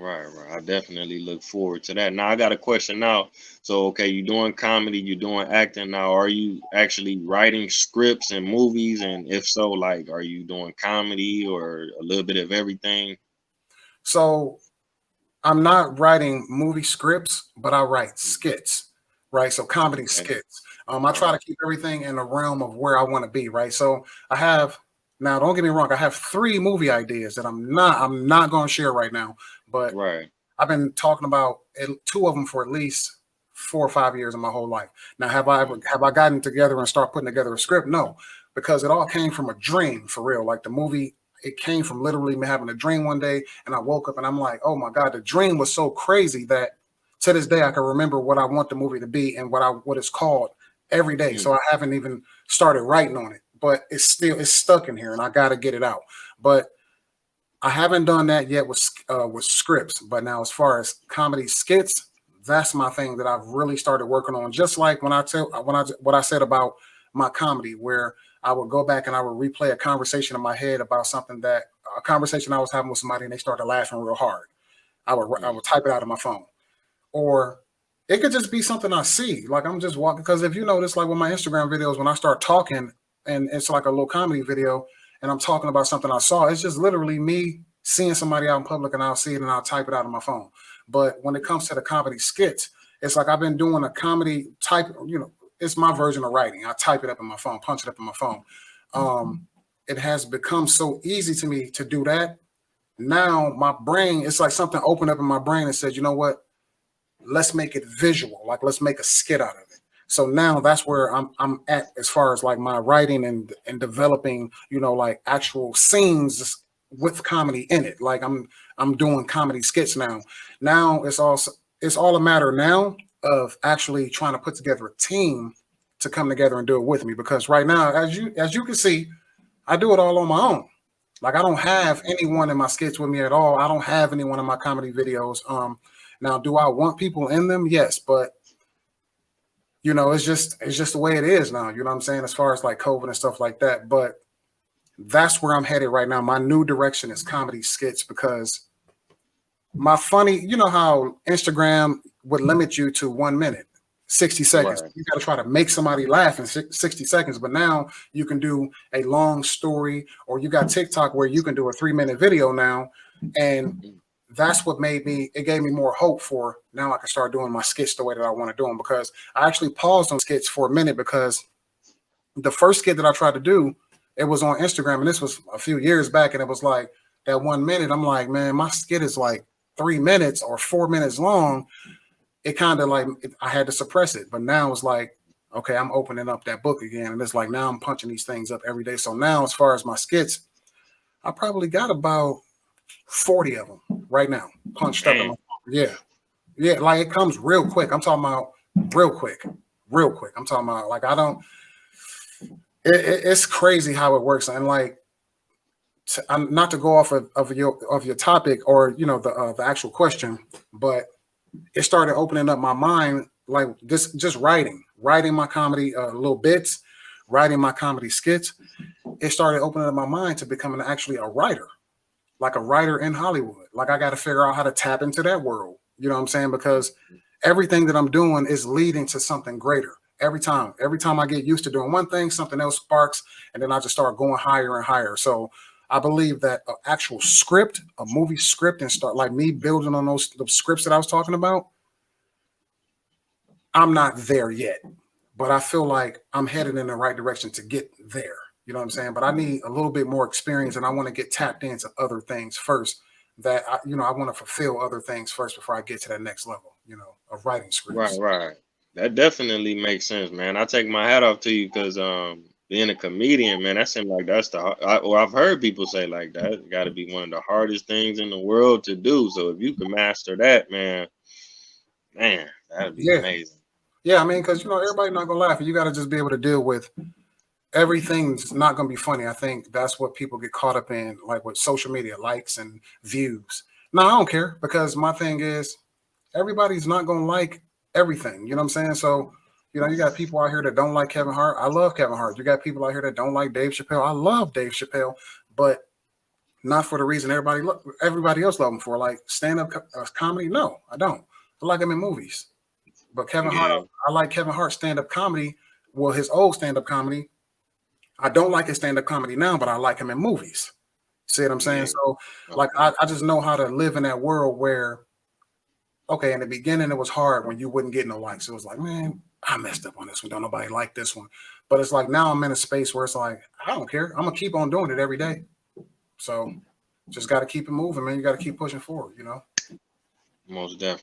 Right. I definitely look forward to that. Now I got a question now. So okay, you're doing comedy, you're doing acting now. Are you actually writing scripts and movies? And if so, like are you doing comedy or a little bit of everything? So I'm not writing movie scripts, but I write skits, right? So comedy Okay. skits. I All try to right. keep everything in the realm of where I want to be, right? So I have now. Don't get me wrong. I have three movie ideas that I'm not going to share right now, but Right. I've been talking about two of them for at least 4 or 5 years of my whole life. Now, Mm. have I gotten together and start putting together a script? No, because it all came from a dream for real. Like the movie, it came from literally me having a dream one day, and I woke up and I'm like, oh my god, the dream was so crazy that to this day I can remember what I want the movie to be and what it's called every day. Mm. So I haven't even started writing on it, but it's stuck in here, and I got to get it out. But I haven't done that yet with scripts, but now as far as comedy skits, that's my thing that I've really started working on. Just like when I what I said about my comedy, where I would go back and I would replay a conversation in my head about something that a conversation I was having with somebody, and they started laughing real hard. I Mm. would type it out on my phone, or it could just be something I see. Like I'm just walking because if you notice, like with my Instagram videos, when I start talking and it's like a little comedy video and I'm talking about something I saw, it's just literally me seeing somebody out in public and I'll see it and I'll type it out on my phone. But when it comes to the comedy skits, it's like I've been doing a comedy type, it's my version of writing. I type it up in my phone, punch it up in my phone. Um, it has become so easy to me to do that. Now my brain, it's like something opened up in my brain and said, you know what? Let's make it visual. Like let's make a skit out of it. So now that's where I'm at as far as like my writing and developing, like actual scenes with comedy in it. Like I'm doing comedy skits now. Now it's all a matter now of actually trying to put together a team to come together and do it with me. Because right now, as you can see, I do it all on my own. Like I don't have Mm. anyone in my skits with me at all. I don't have anyone in my comedy videos. Now, do I want people in them? Yes, but it's just the way it is now. You know what I'm saying? As far as like COVID and stuff like that. But that's where I'm headed right now. My new direction is comedy skits because my funny, you know how Instagram would limit you to 1 minute. 60 seconds. Right. You got to try to make somebody laugh in 60 seconds. But now you can do a long story, or you got TikTok where you can do a 3 minute video now. And Mm. that's what it gave me more hope for now I can start doing my skits the way that I want to do them, because I actually paused on skits for a minute because the first skit that I tried to do, it was on Instagram, and this was a few years back, and it was like that 1 minute. I'm like, man, my skit is like 3 minutes or 4 minutes long. It kind of like I had to suppress it, but now it's like, okay, I'm opening up that book again, and it's like now I'm punching these things up every day. So now, as far as my skits, I probably got about 40 of them right now punched up in my Man. phone. Yeah, yeah, like it comes real quick. I'm talking about real quick, real quick. I'm talking about like I don't. It's crazy how it works, and like I'm not to go off of your topic, or the actual question, but it started opening up my mind, like just writing my comedy little bits, writing my comedy skits. It started opening up my mind to becoming actually a writer, like a writer in Hollywood. Like I got to figure out how to tap into that world. You know what I'm saying? Because everything that I'm doing is leading to something greater. Every time I get used to doing one thing, something else sparks, and then I just start going higher and higher. So I believe that an actual script, a movie script, and start like me building on the scripts that I was talking about, I'm not there yet, but I feel like I'm headed in the right direction to get there. You know what I'm saying? But I need a little bit more experience, and I want to get tapped into other things first. I want to fulfill other things first before I get to that next level. Of writing scripts. Right. That definitely makes sense, man. I take my hat off to you because being a comedian, man, that seems like that's or I've heard people say like that got to be one of the hardest things in the world to do. So if you can master that, man, that'd be Yeah, amazing. yeah. I mean, because everybody's not gonna laugh, and you got to just be able to deal with everything's not gonna be funny. I think that's what people get caught up in, like with social media likes and views. No, I don't care, because my thing is everybody's not gonna like everything. You know what I'm saying? So, you got people out here that don't like Kevin Hart. I love Kevin Hart. You got people out here that don't like Dave Chappelle. I love Dave Chappelle. But not for the reason everybody else love him for. Like stand-up comedy, no, I don't. I like him in movies. But Kevin Hart, Yeah. I like Kevin Hart's stand-up comedy. Well, his old stand-up comedy. I don't like his stand-up comedy now, but I like him in movies. See what I'm saying? Yeah. So, like, Okay. I just know how to live in that world where, okay, in the beginning it was hard when you wouldn't get no likes. It was like, man, I messed up on this one. Don't nobody like this one. But it's like now I'm in a space where it's like, I don't care. I'm gonna keep on doing it every day. So, just got to keep it moving, man. You got to keep pushing forward. Most definitely.